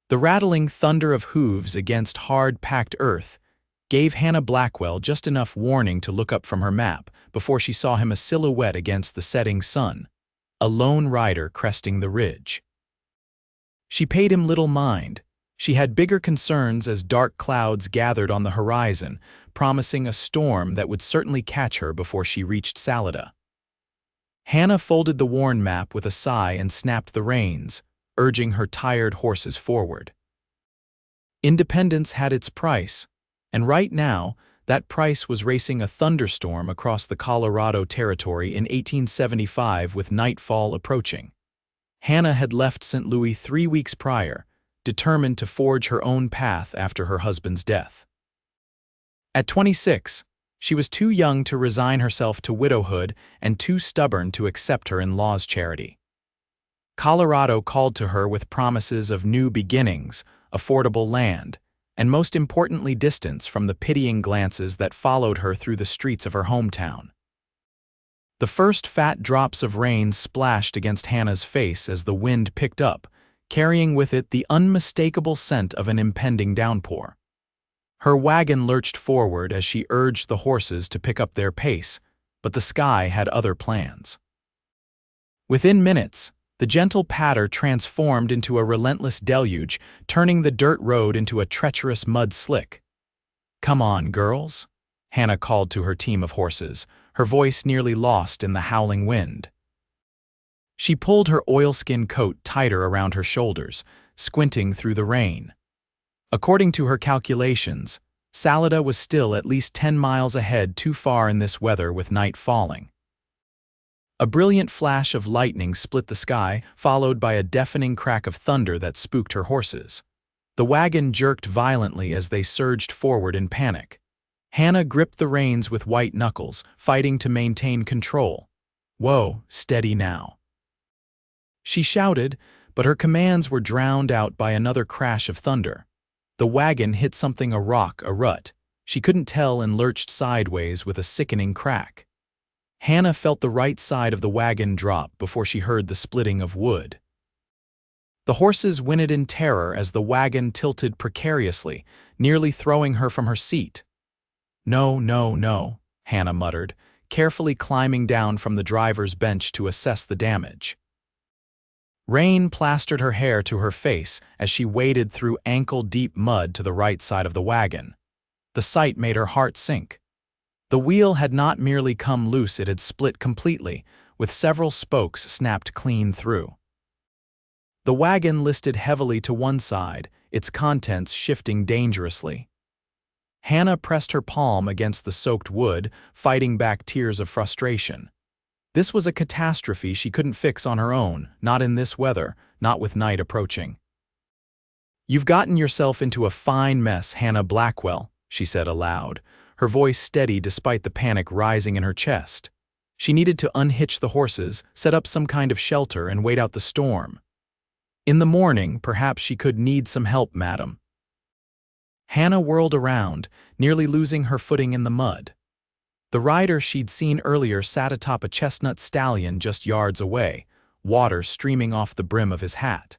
The rattling thunder of hooves against hard-packed earth gave Hannah Blackwell just enough warning to look up from her map before she saw him a silhouette against the setting sun, a lone rider cresting the ridge. She paid him little mind. She had bigger concerns as dark clouds gathered on the horizon, promising a storm that would certainly catch her before she reached Salida. Hannah folded the worn map with a sigh and snapped the reins, urging her tired horses forward. Independence had its price, and right now, that price was racing a thunderstorm across the Colorado Territory in 1875 with nightfall approaching. Hannah had left St. Louis 3 weeks prior, determined to forge her own path after her husband's death. At 26, she was too young to resign herself to widowhood and too stubborn to accept her in-law's charity. Colorado called to her with promises of new beginnings, affordable land, and most importantly distance from the pitying glances that followed her through the streets of her hometown. The first fat drops of rain splashed against Hannah's face as the wind picked up, carrying with it the unmistakable scent of an impending downpour. Her wagon lurched forward as she urged the horses to pick up their pace, but the sky had other plans. Within minutes, the gentle patter transformed into a relentless deluge, turning the dirt road into a treacherous mud slick. "Come on, girls," Hannah called to her team of horses, her voice nearly lost in the howling wind. She pulled her oilskin coat tighter around her shoulders, squinting through the rain. According to her calculations, Salida was still at least 10 miles ahead too far in this weather with night falling. A brilliant flash of lightning split the sky, followed by a deafening crack of thunder that spooked her horses. The wagon jerked violently as they surged forward in panic. Hannah gripped the reins with white knuckles, fighting to maintain control. "Whoa, steady now." She shouted, but her commands were drowned out by another crash of thunder. The wagon hit something a rut. She couldn't tell and lurched sideways with a sickening crack. Hannah felt the right side of the wagon drop before she heard the splitting of wood. The horses whinnied in terror as the wagon tilted precariously, nearly throwing her from her seat. "No, no, no," Hannah muttered, carefully climbing down from the driver's bench to assess the damage. Rain plastered her hair to her face as she waded through ankle-deep mud to the right side of the wagon. The sight made her heart sink. The wheel had not merely come loose, it had split completely, with several spokes snapped clean through. The wagon listed heavily to one side, its contents shifting dangerously. Hannah pressed her palm against the soaked wood, fighting back tears of frustration. This was a catastrophe she couldn't fix on her own, not in this weather, not with night approaching. "You've gotten yourself into a fine mess, Hannah Blackwell," she said aloud, her voice steady despite the panic rising in her chest. She needed to unhitch the horses, set up some kind of shelter, and wait out the storm. In the morning, perhaps she could need some help, madam. Hannah whirled around, nearly losing her footing in the mud. The rider she'd seen earlier sat atop a chestnut stallion just yards away, water streaming off the brim of his hat.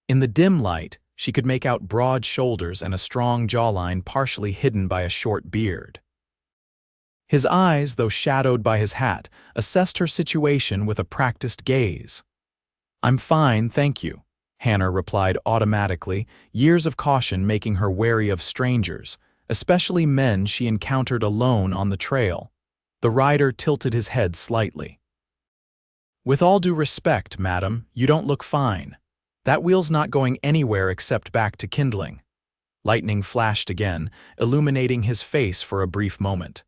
In the dim light, she could make out broad shoulders and a strong jawline partially hidden by a short beard. His eyes, though shadowed by his hat, assessed her situation with a practiced gaze. "I'm fine, thank you," Hannah replied automatically, years of caution making her wary of strangers, especially men she encountered alone on the trail. The rider tilted his head slightly. "With all due respect, madam, you don't look fine. That wheel's not going anywhere except back to kindling." Lightning flashed again, illuminating his face for a brief moment.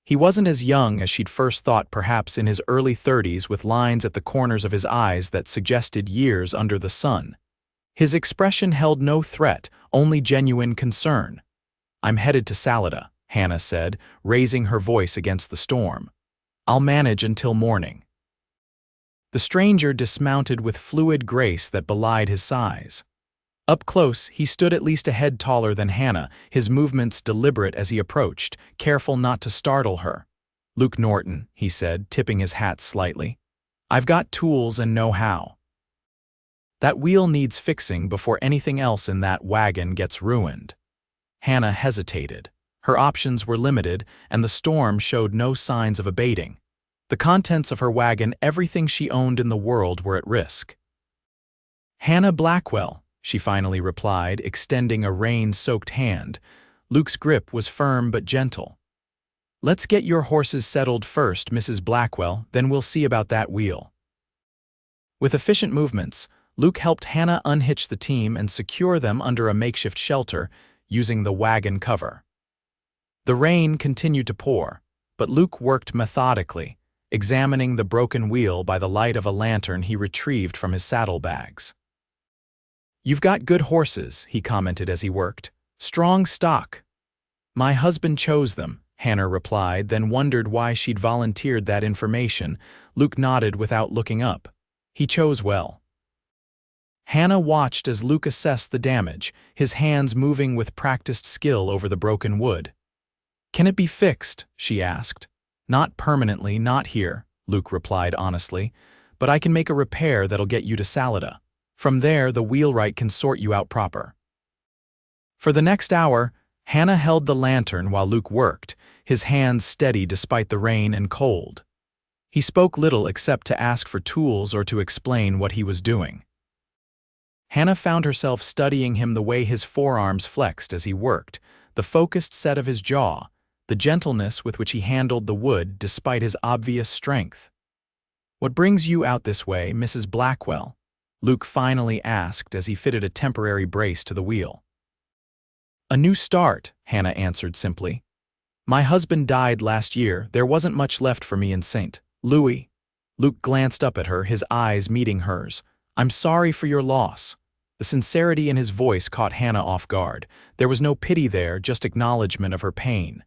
He wasn't as young as she'd first thought, perhaps in his early 30s, with lines at the corners of his eyes that suggested years under the sun. His expression held no threat, only genuine concern. "I'm headed to Salida," Hannah said, raising her voice against the storm. "I'll manage until morning." The stranger dismounted with fluid grace that belied his size. Up close, he stood at least a head taller than Hannah, his movements deliberate as he approached, careful not to startle her. "Luke Norton," he said, tipping his hat slightly. "I've got tools and know-how." That wheel needs fixing before anything else in that wagon gets ruined. Hannah hesitated. Her options were limited, and the storm showed no signs of abating. The contents of her wagon, everything she owned in the world, were at risk. "Hannah Blackwell," she finally replied, extending a rain-soaked hand. Luke's grip was firm but gentle. "Let's get your horses settled first, Mrs. Blackwell, then we'll see about that wheel." With efficient movements, Luke helped Hannah unhitch the team and secure them under a makeshift shelter, using the wagon cover. The rain continued to pour, but Luke worked methodically, examining the broken wheel by the light of a lantern he retrieved from his saddlebags. "You've got good horses," he commented as he worked. "Strong stock." "My husband chose them," Hannah replied, then wondered why she'd volunteered that information. Luke nodded without looking up. "He chose well." Hannah watched as Luke assessed the damage, his hands moving with practiced skill over the broken wood. "Can it be fixed?" she asked. "Not permanently, not here," Luke replied honestly, "but I can make a repair that'll get you to Salida. From there, the wheelwright can sort you out proper." For the next hour, Hannah held the lantern while Luke worked, his hands steady despite the rain and cold. He spoke little except to ask for tools or to explain what he was doing. Hannah found herself studying him, the way his forearms flexed as he worked, the focused set of his jaw, the gentleness with which he handled the wood despite his obvious strength. "What brings you out this way, Mrs. Blackwell?" Luke finally asked as he fitted a temporary brace to the wheel. "A new start," Hannah answered simply. "My husband died last year. There wasn't much left for me in St. Louis." Luke glanced up at her, his eyes meeting hers. "I'm sorry for your loss." The sincerity in his voice caught Hannah off guard. There was no pity there, just acknowledgement of her pain.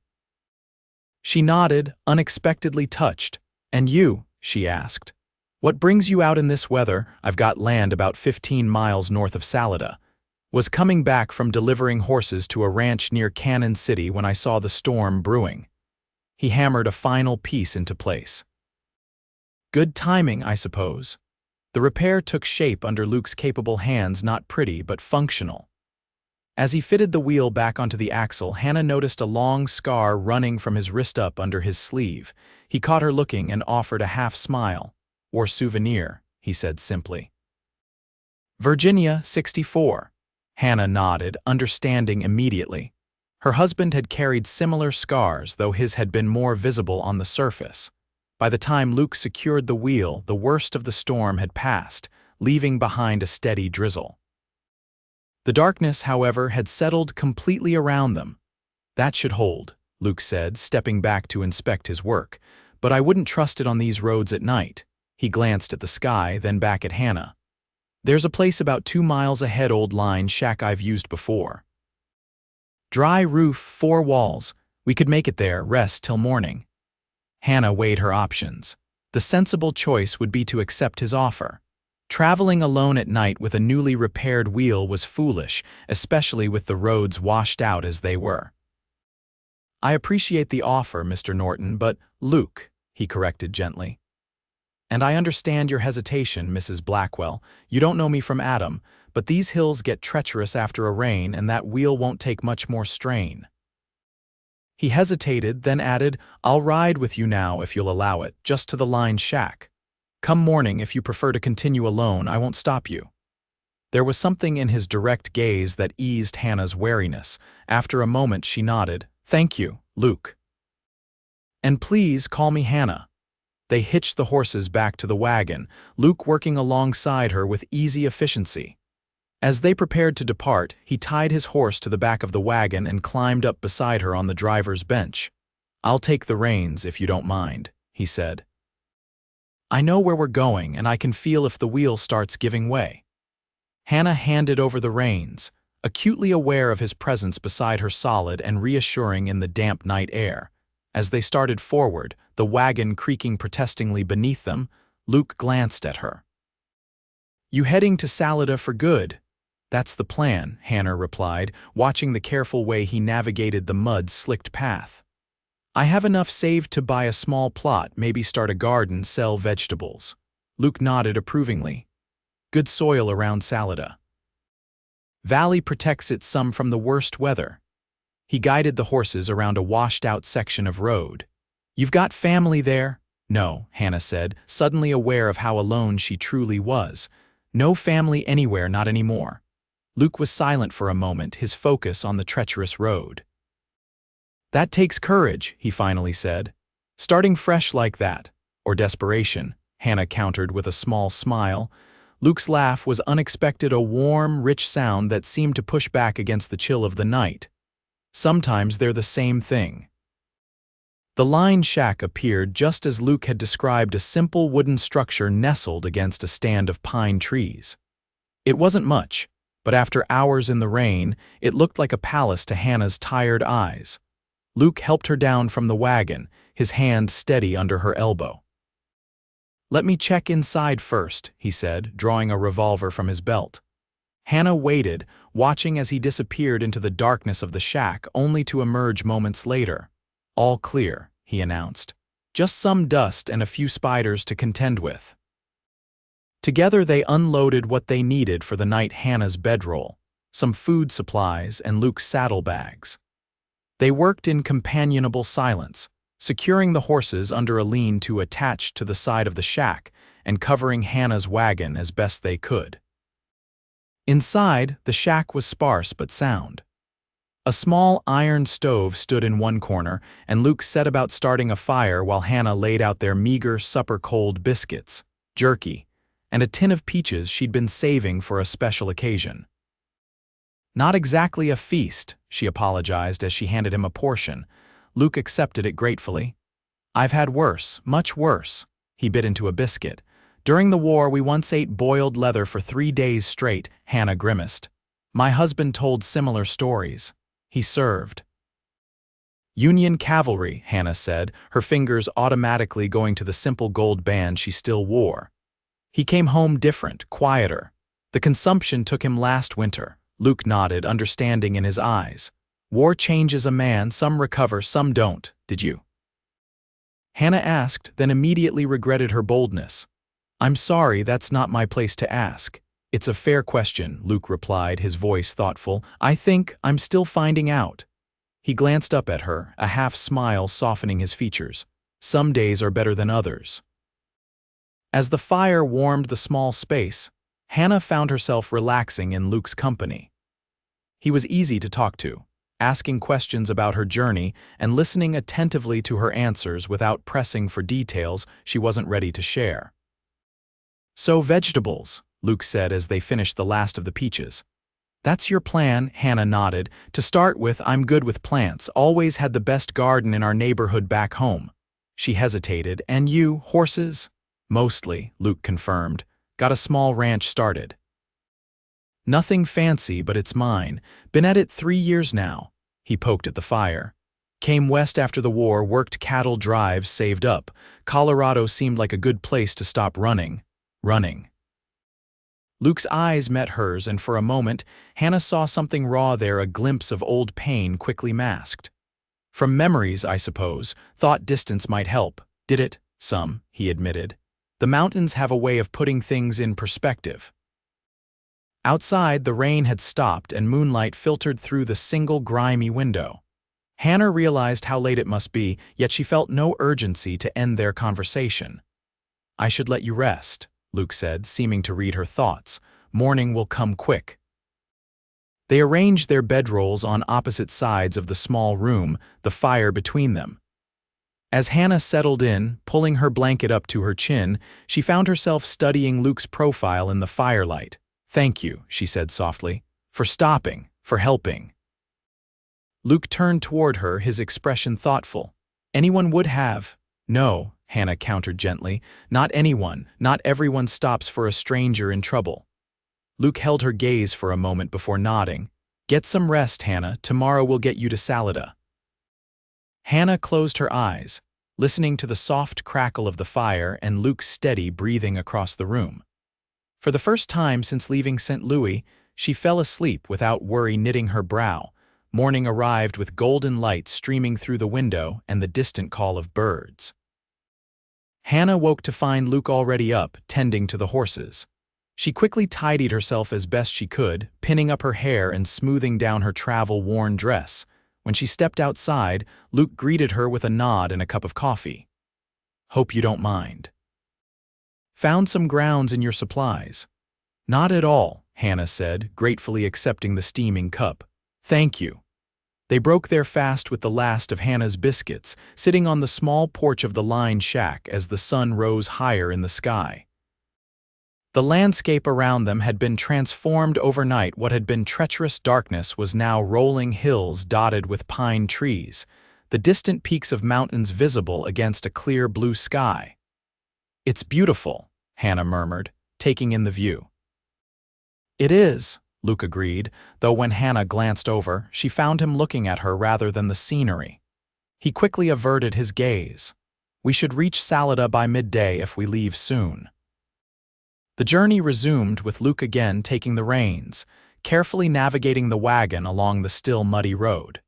She nodded, unexpectedly touched. "And you?" she asked. "What brings you out in this weather?" "I've got land about 15 miles north of Salida. Was coming back from delivering horses to a ranch near Cannon City when I saw the storm brewing." He hammered a final piece into place. "Good timing, I suppose." The repair took shape under Luke's capable hands, not pretty but functional. As he fitted the wheel back onto the axle, Hannah noticed a long scar running from his wrist up under his sleeve. He caught her looking and offered a half smile. "Or souvenir," he said simply. "Virginia, 64. Hannah nodded, understanding immediately. Her husband had carried similar scars, though his had been more visible on the surface. By the time Luke secured the wheel, the worst of the storm had passed, leaving behind a steady drizzle. The darkness, however, had settled completely around them. "That should hold," Luke said, stepping back to inspect his work. "But I wouldn't trust it on these roads at night." He glanced at the sky, then back at Hannah. "There's a place about 2 miles ahead, old line shack I've used before. Dry roof, 4 walls. We could make it there, rest till morning." Hannah weighed her options. The sensible choice would be to accept his offer. Traveling alone at night with a newly repaired wheel was foolish, especially with the roads washed out as they were. "I appreciate the offer, Mr. Norton, but Luke," he corrected gently. "And I understand your hesitation, Mrs. Blackwell. You don't know me from Adam, but these hills get treacherous after a rain, and that wheel won't take much more strain." He hesitated, then added, "I'll ride with you now if you'll allow it, just to the line shack. Come morning, if you prefer to continue alone, I won't stop you." There was something in his direct gaze that eased Hannah's wariness. After a moment she nodded. "Thank you, Luke. And please call me Hannah." They hitched the horses back to the wagon, Luke working alongside her with easy efficiency. As they prepared to depart, he tied his horse to the back of the wagon and climbed up beside her on the driver's bench. "I'll take the reins if you don't mind," he said. "I know where we're going, and I can feel if the wheel starts giving way." Hannah handed over the reins, acutely aware of his presence beside her, solid and reassuring in the damp night air. As they started forward, the wagon creaking protestingly beneath them, Luke glanced at her. "You heading to Salida for good?" "That's the plan," Hannah replied, watching the careful way he navigated the mud-slicked path. "I have enough saved to buy a small plot, maybe start a garden, sell vegetables." Luke nodded approvingly. Good soil around Salada. Valley protects it some from the worst weather. He guided the horses around a washed-out section of road. You've got family there? No, Hannah said, suddenly aware of how alone she truly was. No family anywhere, not anymore. Luke was silent for a moment, his focus on the treacherous road. That takes courage, he finally said. Starting fresh like that. Or desperation, Hannah countered with a small smile. Luke's laugh was unexpected, a warm, rich sound that seemed to push back against the chill of the night. Sometimes they're the same thing. The lined shack appeared just as Luke had described, a simple wooden structure nestled against a stand of pine trees. It wasn't much, but after hours in the rain, it looked like a palace to Hannah's tired eyes. Luke helped her down from the wagon, his hand steady under her elbow. Let me check inside first, he said, drawing a revolver from his belt. Hannah waited, watching as he disappeared into the darkness of the shack, only to emerge moments later. All clear, he announced. Just some dust and a few spiders to contend with. Together they unloaded what they needed for the night: Hannah's bedroll, some food supplies, and Luke's saddlebags. They worked in companionable silence, securing the horses under a lean-to attached to the side of the shack and covering Hannah's wagon as best they could. Inside, the shack was sparse but sound. A small iron stove stood in one corner, and Luke set about starting a fire while Hannah laid out their meager supper: cold biscuits, jerky, and a tin of peaches she'd been saving for a special occasion. Not exactly a feast, she apologized as she handed him a portion. Luke accepted it gratefully. I've had worse, much worse. He bit into a biscuit. During the war, we once ate boiled leather for 3 days straight, Hannah grimaced. My husband told similar stories. He served. Union cavalry, Hannah said, her fingers automatically going to the simple gold band she still wore. He came home different, quieter. The consumption took him last winter. Luke nodded, understanding in his eyes. War changes a man, some recover, some don't, did you? Hannah asked, then immediately regretted her boldness. I'm sorry, that's not my place to ask. It's a fair question, Luke replied, his voice thoughtful. I think I'm still finding out. He glanced up at her, a half-smile softening his features. Some days are better than others. As the fire warmed the small space, Hannah found herself relaxing in Luke's company. He was easy to talk to, asking questions about her journey and listening attentively to her answers without pressing for details she wasn't ready to share. So vegetables, Luke said as they finished the last of the peaches. That's your plan, Hannah nodded. To start with, I'm good with plants, always had the best garden in our neighborhood back home. She hesitated. And you, horses? Mostly, Luke confirmed. Got a small ranch started. Nothing fancy, but it's mine. Been at it 3 years now. He poked at the fire. Came west after the war, worked cattle drives, saved up. Colorado seemed like a good place to stop running. Luke's eyes met hers, and for a moment, Hannah saw something raw there, a glimpse of old pain quickly masked. From memories, I suppose, thought distance might help. Did it? Some, he admitted. The mountains have a way of putting things in perspective. Outside, the rain had stopped and moonlight filtered through the single grimy window. Hannah realized how late it must be, yet she felt no urgency to end their conversation. I should let you rest, Luke said, seeming to read her thoughts. Morning will come quick. They arranged their bedrolls on opposite sides of the small room, the fire between them. As Hannah settled in, pulling her blanket up to her chin, she found herself studying Luke's profile in the firelight. Thank you, she said softly, for stopping, for helping. Luke turned toward her, his expression thoughtful. Anyone would have. No, Hannah countered gently. Not anyone, not everyone stops for a stranger in trouble. Luke held her gaze for a moment before nodding. Get some rest, Hannah. Tomorrow we'll get you to Salada. Hannah closed her eyes, listening to the soft crackle of the fire and Luke's steady breathing across the room. For the first time since leaving St. Louis, she fell asleep without worry knitting her brow. Morning arrived with golden light streaming through the window and the distant call of birds. Hannah woke to find Luke already up, tending to the horses. She quickly tidied herself as best she could, pinning up her hair and smoothing down her travel-worn dress. When she stepped outside, Luke greeted her with a nod and a cup of coffee. "Hope you don't mind." "Found some grounds in your supplies." "Not at all," Hannah said, gratefully accepting the steaming cup. "Thank you." They broke their fast with the last of Hannah's biscuits, sitting on the small porch of the lined shack as the sun rose higher in the sky. The landscape around them had been transformed overnight. What had been treacherous darkness was now rolling hills dotted with pine trees, the distant peaks of mountains visible against a clear blue sky. "It's beautiful," Hannah murmured, taking in the view. "It is," Luke agreed, though when Hannah glanced over, she found him looking at her rather than the scenery. He quickly averted his gaze. "We should reach Salida by midday if we leave soon." The journey resumed with Luke again taking the reins, carefully navigating the wagon along the still muddy road.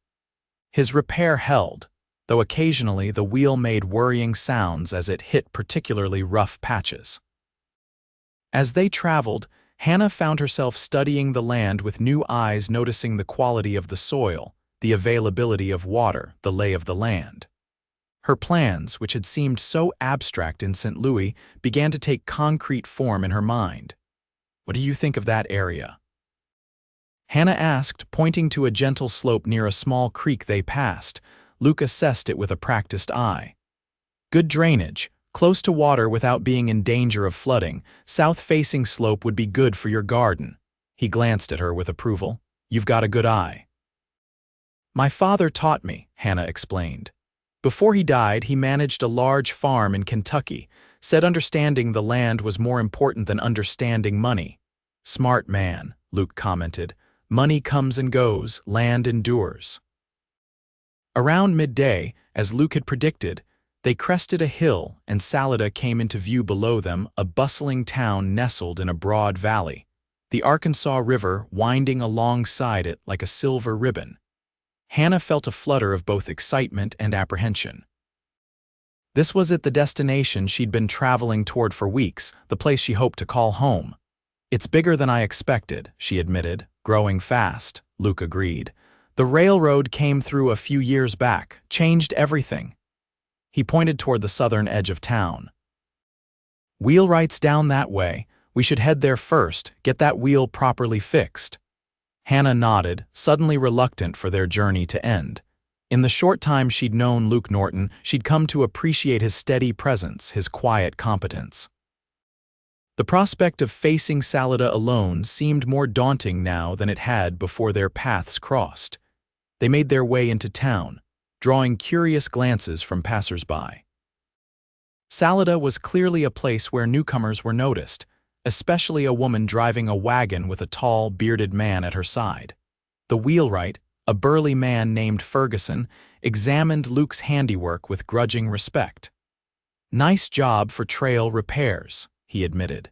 His repair held, though occasionally the wheel made worrying sounds as it hit particularly rough patches. As they traveled, Hannah found herself studying the land with new eyes, noticing the quality of the soil, the availability of water, the lay of the land. Her plans, which had seemed so abstract in St. Louis, began to take concrete form in her mind. "What do you think of that area?" Hannah asked, pointing to a gentle slope near a small creek they passed. Luke assessed it with a practiced eye. "Good drainage, close to water without being in danger of flooding. South-facing slope would be good for your garden." He glanced at her with approval. "You've got a good eye." "My father taught me," Hannah explained. "Before he died, he managed a large farm in Kentucky, said understanding the land was more important than understanding money." "Smart man," Luke commented. "Money comes and goes, land endures." Around midday, as Luke had predicted, they crested a hill and Salida came into view below them, a bustling town nestled in a broad valley, the Arkansas River winding alongside it like a silver ribbon. Hannah felt a flutter of both excitement and apprehension. This was the destination she'd been traveling toward for weeks, the place she hoped to call home. "It's bigger than I expected," she admitted. "Growing fast," Luke agreed. "The railroad came through a few years back, changed everything." He pointed toward the southern edge of town. "Wheelwright's down that way. We should head there first, get that wheel properly fixed." Hannah nodded, suddenly reluctant for their journey to end. In the short time she'd known Luke Norton, she'd come to appreciate his steady presence, his quiet competence. The prospect of facing Salida alone seemed more daunting now than it had before their paths crossed. They made their way into town, drawing curious glances from passers-by. Salida was clearly a place where newcomers were noticed, especially a woman driving a wagon with a tall, bearded man at her side. The wheelwright, a burly man named Ferguson, examined Luke's handiwork with grudging respect. "Nice job for trail repairs," he admitted.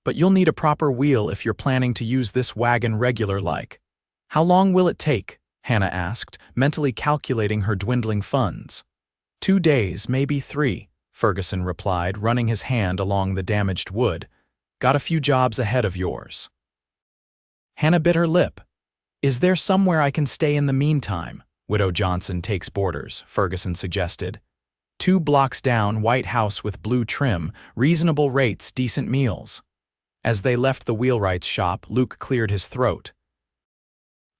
"But you'll need a proper wheel if you're planning to use this wagon regular-like." "How long will it take?" Hannah asked, mentally calculating her dwindling funds. 2 days, maybe 3, Ferguson replied, running his hand along the damaged wood. "Got a few jobs ahead of yours." Hannah bit her lip. "Is there somewhere I can stay in the meantime?" "Widow Johnson takes boarders," Ferguson suggested. 2 blocks down, white house with blue trim, reasonable rates, decent meals." As they left the wheelwright's shop, Luke cleared his throat.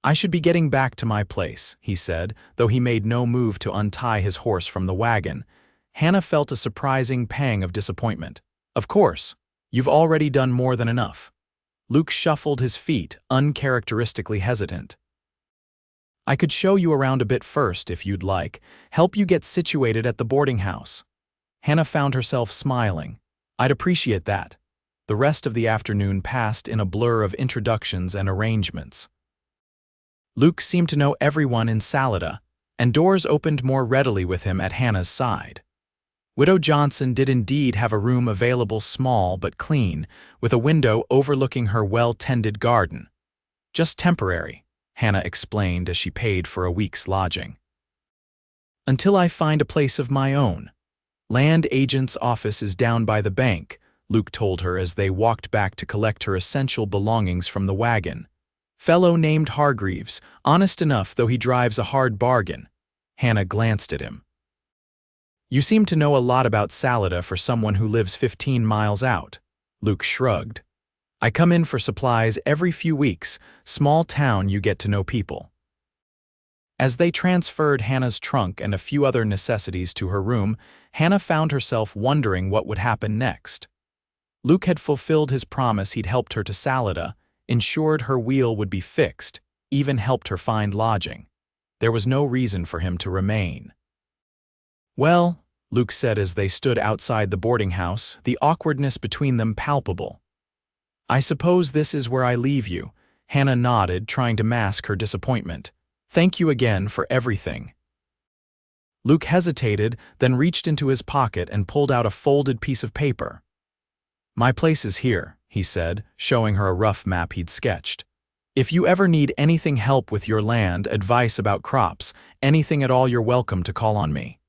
"I should be getting back to my place," he said, though he made no move to untie his horse from the wagon. Hannah felt a surprising pang of disappointment. "Of course. You've already done more than enough." Luke shuffled his feet, uncharacteristically hesitant. "I could show you around a bit first, if you'd like, help you get situated at the boarding house." Hannah found herself smiling. "I'd appreciate that." The rest of the afternoon passed in a blur of introductions and arrangements. Luke seemed to know everyone in Salida, and doors opened more readily with him at Hannah's side. Widow Johnson did indeed have a room available, small but clean, with a window overlooking her well-tended garden. "Just temporary," Hannah explained as she paid for a week's lodging. "Until I find a place of my own. Land agent's office is down by the bank," Luke told her as they walked back to collect her essential belongings from the wagon. "Fellow named Hargreaves, honest enough though he drives a hard bargain." Hannah glanced at him. "You seem to know a lot about Salida for someone who lives 15 miles out." Luke shrugged. "I come in for supplies every few weeks. Small town, you get to know people." As they transferred Hannah's trunk and a few other necessities to her room, Hannah found herself wondering what would happen next. Luke had fulfilled his promise. He'd helped her to Salida, ensured her wheel would be fixed, even helped her find lodging. There was no reason for him to remain. "Well," Luke said as they stood outside the boarding house, the awkwardness between them palpable. "I suppose this is where I leave you." Hannah nodded, trying to mask her disappointment. "Thank you again for everything." Luke hesitated, then reached into his pocket and pulled out a folded piece of paper. "My place is here," he said, showing her a rough map he'd sketched. "If you ever need anything, help with your land, advice about crops, anything at all, you're welcome to call on me."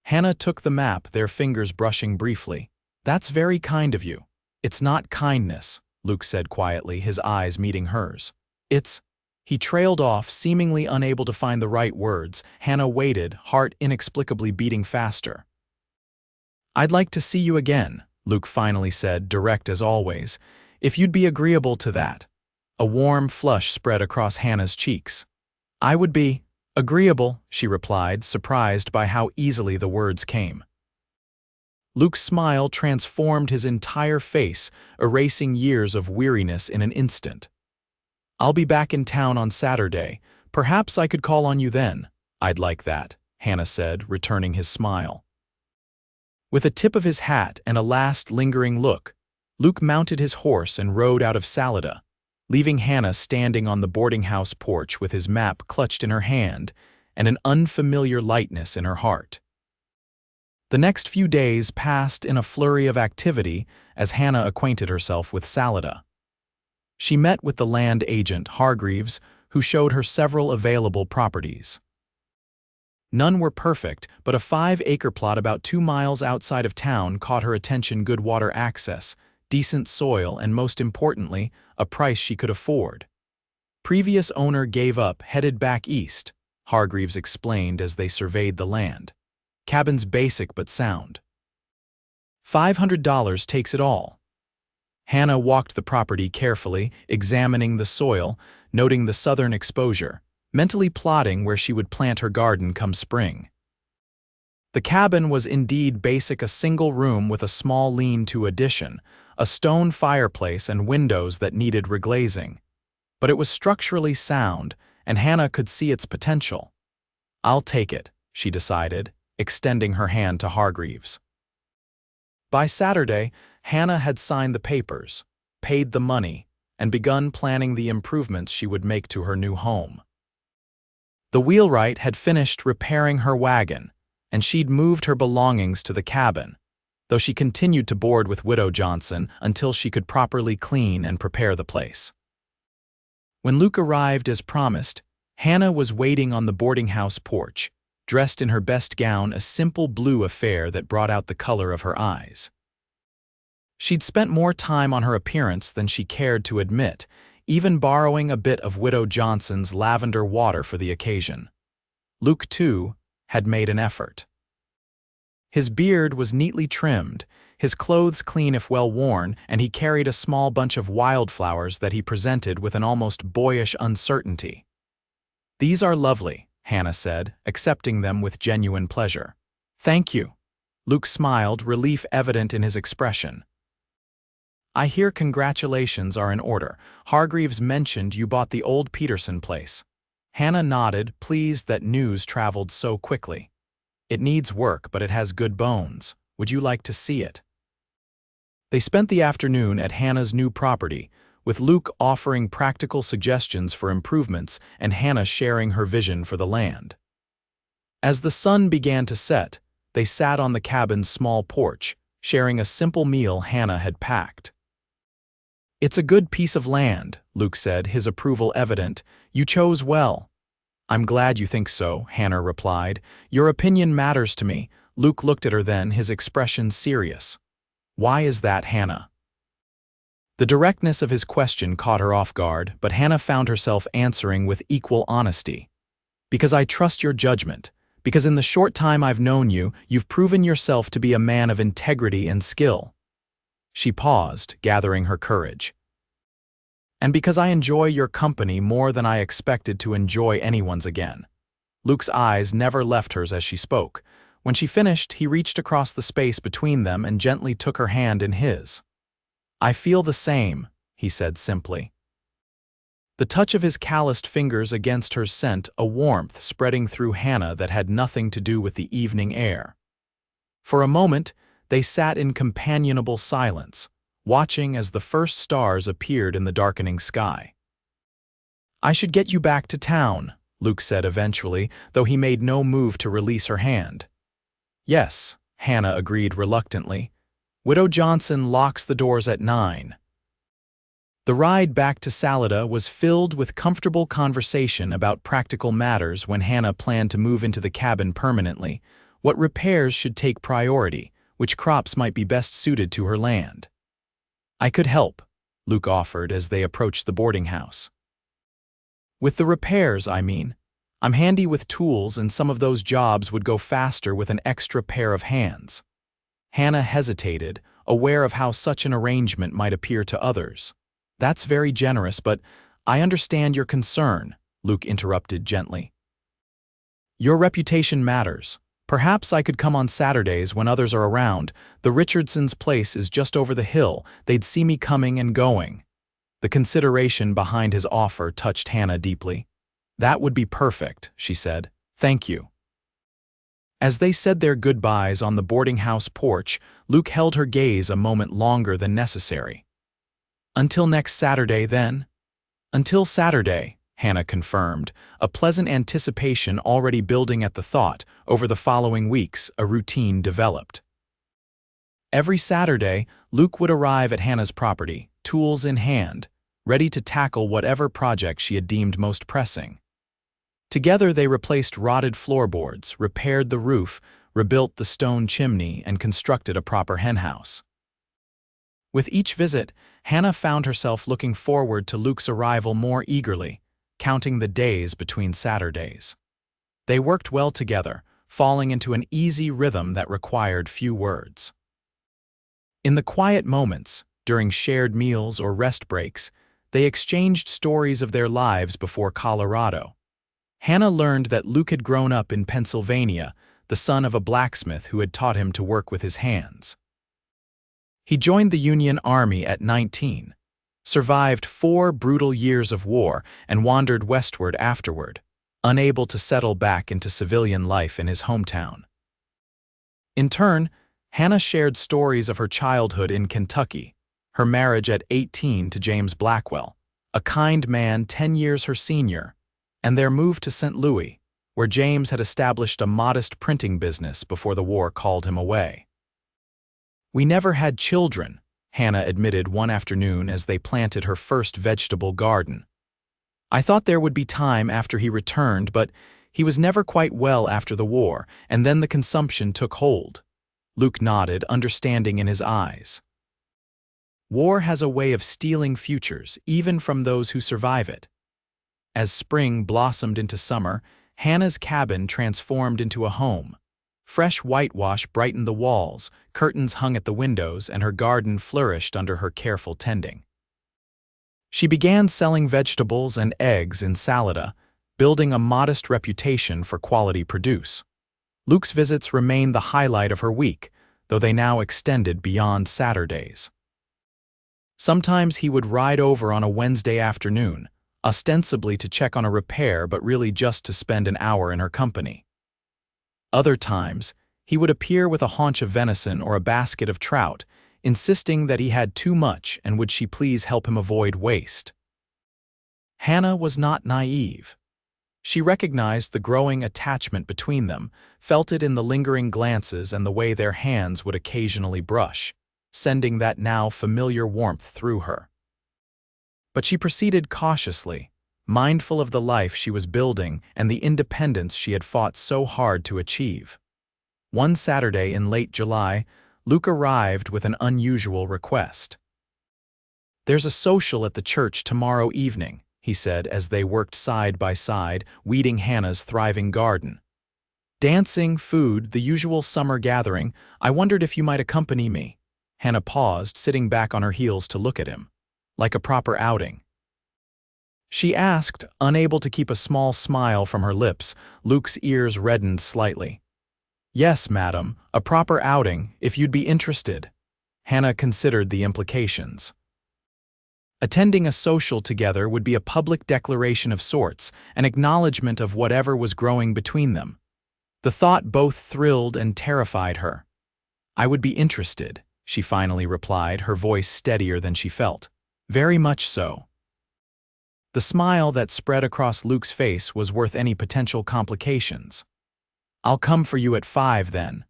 Hannah took the map, their fingers brushing briefly. "That's very kind of you." "It's not kindness," Luke said quietly, his eyes meeting hers. "It's—" He trailed off, seemingly unable to find the right words. Hannah waited, heart inexplicably beating faster. "I'd like to see you again," Luke finally said, direct as always, "if you'd be agreeable to that." A warm flush spread across Hannah's cheeks. "I would be agreeable," she replied, surprised by how easily the words came. Luke's smile transformed his entire face, erasing years of weariness in an instant. "I'll be back in town on Saturday. Perhaps I could call on you then." "I'd like that," Hannah said, returning his smile. With a tip of his hat and a last lingering look, Luke mounted his horse and rode out of Salida, leaving Hannah standing on the boarding house porch with his map clutched in her hand and an unfamiliar lightness in her heart. The next few days passed in a flurry of activity as Hannah acquainted herself with Salida. She met with the land agent, Hargreaves, who showed her several available properties. None were perfect, but a 5-acre plot about 2 miles outside of town caught her attention. Good water access, decent soil, and most importantly, a price she could afford. Previous owner gave up, headed back east, Hargreaves explained as they surveyed the land. Cabin's basic but sound. $500 takes it all. Hannah walked the property carefully, examining the soil, noting the southern exposure, mentally plotting where she would plant her garden come spring. The cabin was indeed basic, a single room with a small lean-to addition, a stone fireplace and windows that needed reglazing. But it was structurally sound, and Hannah could see its potential. "I'll take it," she decided, extending her hand to Hargreaves. By Saturday, Hannah had signed the papers, paid the money, and begun planning the improvements she would make to her new home. The wheelwright had finished repairing her wagon, and she'd moved her belongings to the cabin, though she continued to board with Widow Johnson until she could properly clean and prepare the place. When Luke arrived as promised, Hannah was waiting on the boarding house porch, dressed in her best gown, a simple blue affair that brought out the color of her eyes. She'd spent more time on her appearance than she cared to admit, even borrowing a bit of Widow Johnson's lavender water for the occasion. Luke, too, had made an effort. His beard was neatly trimmed, his clothes clean if well worn, and he carried a small bunch of wildflowers that he presented with an almost boyish uncertainty. "These are lovely," Hannah said, accepting them with genuine pleasure. "Thank you." Luke smiled, relief evident in his expression. "I hear congratulations are in order. Hargreaves mentioned you bought the old Peterson place." Hannah nodded, pleased that news traveled so quickly. "It needs work, but it has good bones. Would you like to see it?" They spent the afternoon at Hannah's new property, with Luke offering practical suggestions for improvements and Hannah sharing her vision for the land. As the sun began to set, they sat on the cabin's small porch, sharing a simple meal Hannah had packed. "It's a good piece of land," Luke said, his approval evident. "You chose well." "I'm glad you think so," Hannah replied. "Your opinion matters to me." Luke looked at her then, his expression serious. Why is that, Hannah? The directness of his question caught her off guard, but Hannah found herself answering with equal honesty. Because I trust your judgment. Because in the short time I've known you, you've proven yourself to be a man of integrity and skill. She paused, gathering her courage. And because I enjoy your company more than I expected to enjoy anyone's again. Luke's eyes never left hers as she spoke. When she finished, he reached across the space between them and gently took her hand in his. I feel the same, he said simply. The touch of his calloused fingers against hers sent a warmth spreading through Hannah that had nothing to do with the evening air. For a moment, they sat in companionable silence, watching as the first stars appeared in the darkening sky. I should get you back to town, Luke said eventually, though he made no move to release her hand. Yes, Hannah agreed reluctantly. Widow Johnson locks the doors at 9. The ride back to Salida was filled with comfortable conversation about practical matters when Hannah planned to move into the cabin permanently, what repairs should take priority, which crops might be best suited to her land. I could help, Luke offered as they approached the boarding house. With the repairs, I mean. I'm handy with tools and some of those jobs would go faster with an extra pair of hands. Hannah hesitated, aware of how such an arrangement might appear to others. That's very generous, but I understand your concern, Luke interrupted gently. Your reputation matters. Perhaps I could come on Saturdays when others are around. The Richardsons' place is just over the hill. They'd see me coming and going. The consideration behind his offer touched Hannah deeply. That would be perfect, she said. Thank you. As they said their goodbyes on the boarding house porch, Luke held her gaze a moment longer than necessary. Until next Saturday, then? Until Saturday, Hannah confirmed, a pleasant anticipation already building at the thought. Over the following weeks, a routine developed. Every Saturday, Luke would arrive at Hannah's property, tools in hand, ready to tackle whatever project she had deemed most pressing. Together they replaced rotted floorboards, repaired the roof, rebuilt the stone chimney, and constructed a proper henhouse. With each visit, Hannah found herself looking forward to Luke's arrival more eagerly, counting the days between Saturdays. They worked well together, falling into an easy rhythm that required few words. In the quiet moments, during shared meals or rest breaks, they exchanged stories of their lives before Colorado. Hannah learned that Luke had grown up in Pennsylvania, the son of a blacksmith who had taught him to work with his hands. He joined the Union Army at 19, survived 4 brutal years of war, and wandered westward afterward, unable to settle back into civilian life in his hometown. In turn, Hannah shared stories of her childhood in Kentucky, her marriage at 18 to James Blackwell, a kind man 10 years her senior, and their move to St. Louis, where James had established a modest printing business before the war called him away. We never had children, Hannah admitted one afternoon as they planted her first vegetable garden. I thought there would be time after he returned, but he was never quite well after the war, and then the consumption took hold. Luke nodded, understanding in his eyes. War has a way of stealing futures, even from those who survive it. As spring blossomed into summer, Hannah's cabin transformed into a home. Fresh whitewash brightened the walls, curtains hung at the windows, and her garden flourished under her careful tending. She began selling vegetables and eggs in Salida, building a modest reputation for quality produce. Luke's visits remained the highlight of her week, though they now extended beyond Saturdays. Sometimes he would ride over on a Wednesday afternoon, ostensibly to check on a repair but really just to spend an hour in her company. Other times, he would appear with a haunch of venison or a basket of trout, insisting that he had too much and would she please help him avoid waste. Hannah was not naive. She recognized the growing attachment between them, felt it in the lingering glances and the way their hands would occasionally brush, sending that now familiar warmth through her. But she proceeded cautiously, mindful of the life she was building and the independence she had fought so hard to achieve. One Saturday in late July, Luke arrived with an unusual request. "There's a social at the church tomorrow evening," he said as they worked side by side, weeding Hannah's thriving garden. "Dancing, food, the usual summer gathering. I wondered if you might accompany me." Hannah paused, sitting back on her heels to look at him. "Like a proper outing?" she asked, unable to keep a small smile from her lips. Luke's ears reddened slightly. "Yes, madam, a proper outing, if you'd be interested." Hannah considered the implications. Attending a social together would be a public declaration of sorts, an acknowledgement of whatever was growing between them. The thought both thrilled and terrified her. "I would be interested," she finally replied, her voice steadier than she felt. "Very much so." The smile that spread across Luke's face was worth any potential complications. "I'll come for you at 5 then.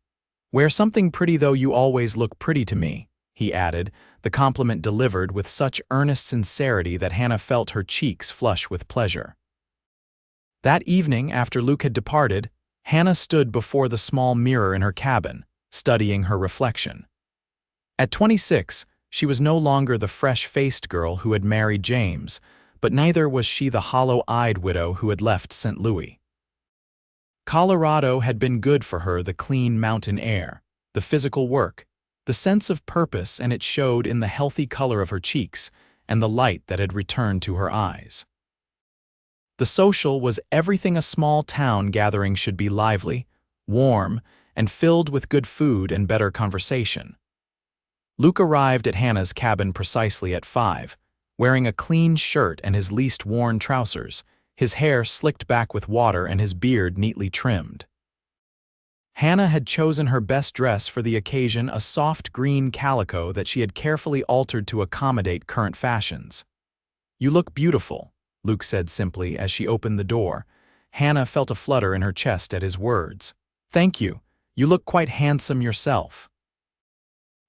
Wear something pretty, though you always look pretty to me," he added, the compliment delivered with such earnest sincerity that Hannah felt her cheeks flush with pleasure. That evening, after Luke had departed, Hannah stood before the small mirror in her cabin, studying her reflection. At 26, she was no longer the fresh-faced girl who had married James, but neither was she the hollow-eyed widow who had left St. Louis. Colorado had been good for her, the clean mountain air, the physical work, the sense of purpose, and it showed in the healthy color of her cheeks and the light that had returned to her eyes. The social was everything a small town gathering should be: lively, warm, and filled with good food and better conversation. Luke arrived at Hannah's cabin precisely at 5, wearing a clean shirt and his least worn trousers, his hair slicked back with water and his beard neatly trimmed. Hannah had chosen her best dress for the occasion, a soft green calico that she had carefully altered to accommodate current fashions. "You look beautiful," Luke said simply as she opened the door. Hannah felt a flutter in her chest at his words. "Thank you. You look quite handsome yourself."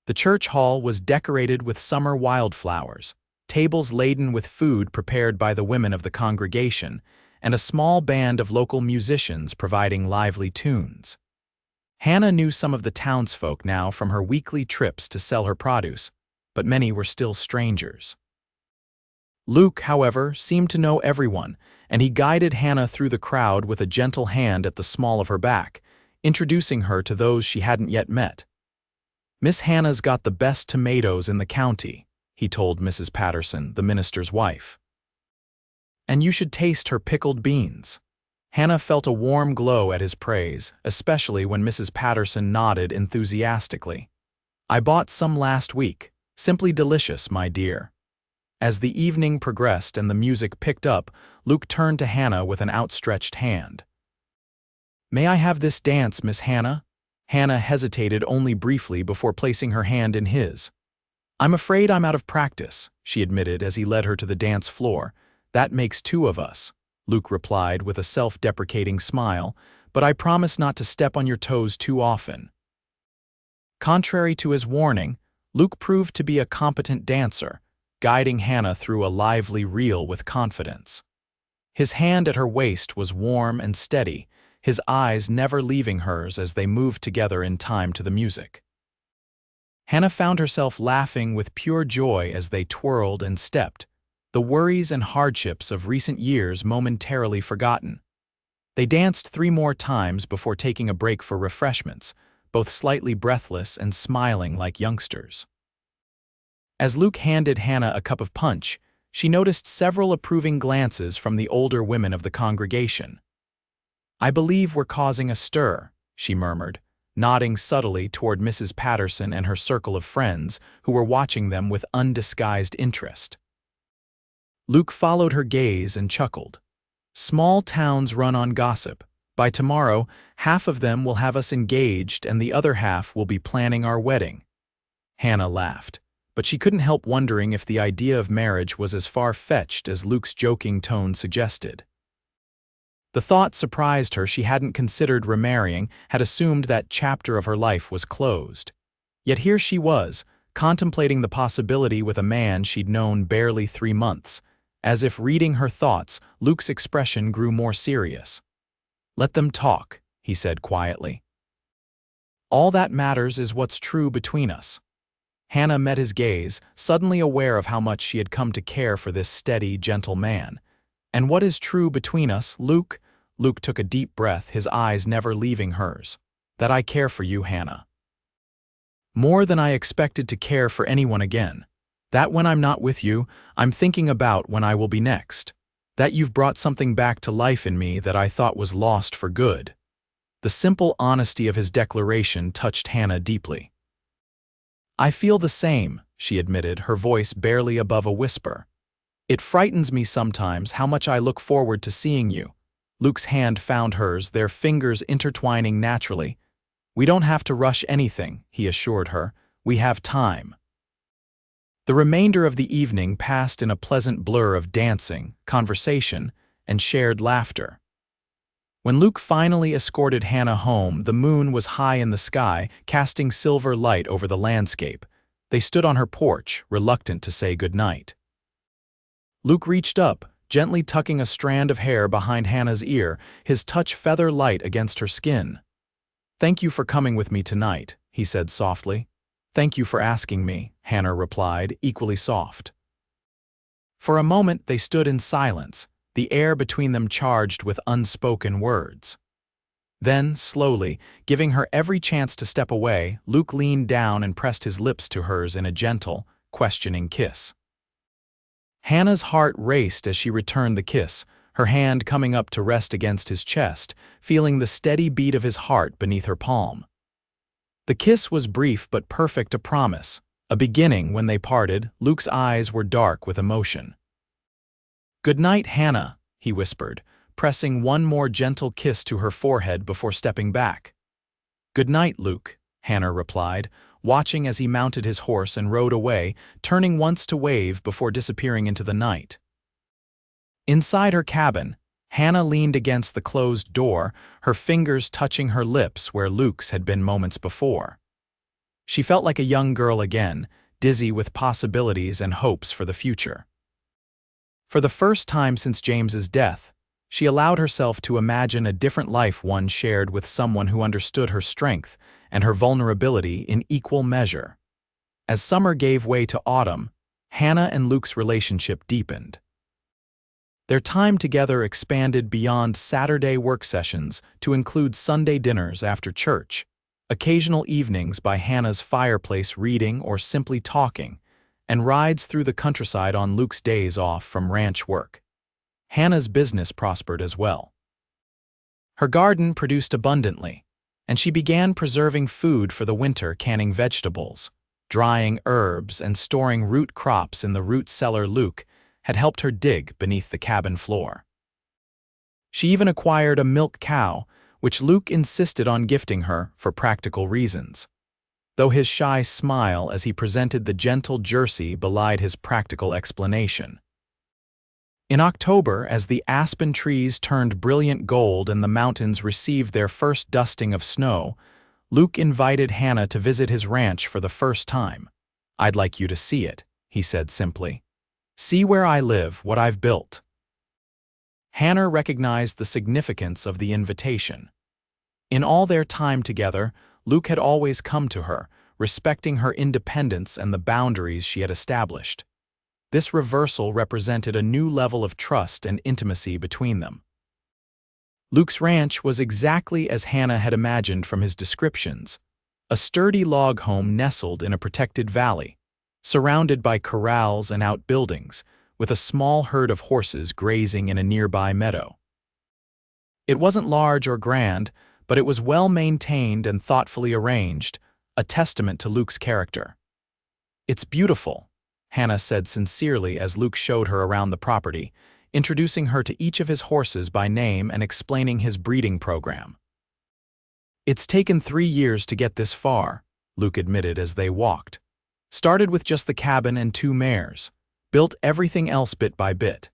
The church hall was decorated with summer wildflowers, tables laden with food prepared by the women of the congregation, and a small band of local musicians providing lively tunes. Hannah knew some of the townsfolk now from her weekly trips to sell her produce, but many were still strangers. Luke, however, seemed to know everyone, and he guided Hannah through the crowd with a gentle hand at the small of her back, introducing her to those she hadn't yet met. "Miss Hannah's got the best tomatoes in the county," he told Mrs. Patterson, the minister's wife. "And you should taste her pickled beans." Hannah felt a warm glow at his praise, especially when Mrs. Patterson nodded enthusiastically. "I bought some last week. Simply delicious, my dear." As the evening progressed and the music picked up, Luke turned to Hannah with an outstretched hand. "May I have this dance, Miss Hannah?" Hannah hesitated only briefly before placing her hand in his. "I'm afraid I'm out of practice," she admitted as he led her to the dance floor. "That makes 2 of us," Luke replied with a self-deprecating smile, "but I promise not to step on your toes too often." Contrary to his warning, Luke proved to be a competent dancer, guiding Hannah through a lively reel with confidence. His hand at her waist was warm and steady, his eyes never leaving hers as they moved together in time to the music. Hannah found herself laughing with pure joy as they twirled and stepped, the worries and hardships of recent years momentarily forgotten. They danced 3 more times before taking a break for refreshments, both slightly breathless and smiling like youngsters. As Luke handed Hannah a cup of punch, she noticed several approving glances from the older women of the congregation. "I believe we're causing a stir," she murmured, nodding subtly toward Mrs. Patterson and her circle of friends who were watching them with undisguised interest. Luke followed her gaze and chuckled. "Small towns run on gossip. By tomorrow, half of them will have us engaged and the other half will be planning our wedding." Hannah laughed, but she couldn't help wondering if the idea of marriage was as far-fetched as Luke's joking tone suggested. The thought surprised her. She hadn't considered remarrying, had assumed that chapter of her life was closed. Yet here she was, contemplating the possibility with a man she'd known barely 3 months. As if reading her thoughts, Luke's expression grew more serious. "Let them talk," he said quietly. All that matters is what's true between us." Hannah met his gaze, suddenly aware of how much she had come to care for this steady, gentle man. "And what is true between us, Luke?" Luke took a deep breath, his eyes never leaving hers. "That I care for you, Hannah. More than I expected to care for anyone again. That when I'm not with you, I'm thinking about when I will be next. That you've brought something back to life in me that I thought was lost for good." The simple honesty of his declaration touched Hannah deeply. "I feel the same," she admitted, her voice barely above a whisper. "It frightens me sometimes how much I look forward to seeing you." Luke's hand found hers, their fingers intertwining naturally. "We don't have to rush anything," he assured her. "We have time." The remainder of the evening passed in a pleasant blur of dancing, conversation, and shared laughter. When Luke finally escorted Hannah home, the moon was high in the sky, casting silver light over the landscape. They stood on her porch, reluctant to say goodnight. Luke reached up, gently tucking a strand of hair behind Hannah's ear, his touch feather light against her skin. "Thank you for coming with me tonight," he said softly. "Thank you for asking me," Hannah replied, equally soft. For a moment they stood in silence, the air between them charged with unspoken words. Then, slowly, giving her every chance to step away, Luke leaned down and pressed his lips to hers in a gentle, questioning kiss. Hannah's heart raced as she returned the kiss, her hand coming up to rest against his chest, feeling the steady beat of his heart beneath her palm. The kiss was brief but perfect, a promise, a beginning. When they parted, Luke's eyes were dark with emotion. "Good night, Hannah," he whispered, pressing one more gentle kiss to her forehead before stepping back. "Good night, Luke," Hannah replied, watching as he mounted his horse and rode away, turning once to wave before disappearing into the night. Inside her cabin, Hannah leaned against the closed door, her fingers touching her lips where Luke's had been moments before. She felt like a young girl again, dizzy with possibilities and hopes for the future. For the first time since James's death, she allowed herself to imagine a different life, one shared with someone who understood her strength and her vulnerability in equal measure. As summer gave way to autumn, Hannah and Luke's relationship deepened. Their time together expanded beyond Saturday work sessions to include Sunday dinners after church, occasional evenings by Hannah's fireplace reading or simply talking, and rides through the countryside on Luke's days off from ranch work. Hannah's business prospered as well. Her garden produced abundantly, and she began preserving food for the winter, canning vegetables, drying herbs, and storing root crops in the root cellar Luke had helped her dig beneath the cabin floor. She even acquired a milk cow, which Luke insisted on gifting her for practical reasons, though his shy smile as he presented the gentle jersey belied his practical explanation. In October, as the aspen trees turned brilliant gold and the mountains received their first dusting of snow, Luke invited Hannah to visit his ranch for the first time. "I'd like you to see it," he said simply. "See where I live, what I've built." Hannah recognized the significance of the invitation. In all their time together, Luke had always come to her, respecting her independence and the boundaries she had established. This reversal represented a new level of trust and intimacy between them. Luke's ranch was exactly as Hannah had imagined from his descriptions, a sturdy log home nestled in a protected valley, surrounded by corrals and outbuildings, with a small herd of horses grazing in a nearby meadow. It wasn't large or grand, but it was well maintained and thoughtfully arranged, a testament to Luke's character. "It's beautiful," Hannah said sincerely as Luke showed her around the property, introducing her to each of his horses by name and explaining his breeding program. "It's taken 3 years to get this far," Luke admitted as they walked. "Started with just the cabin and 2 mares, built everything else bit by bit."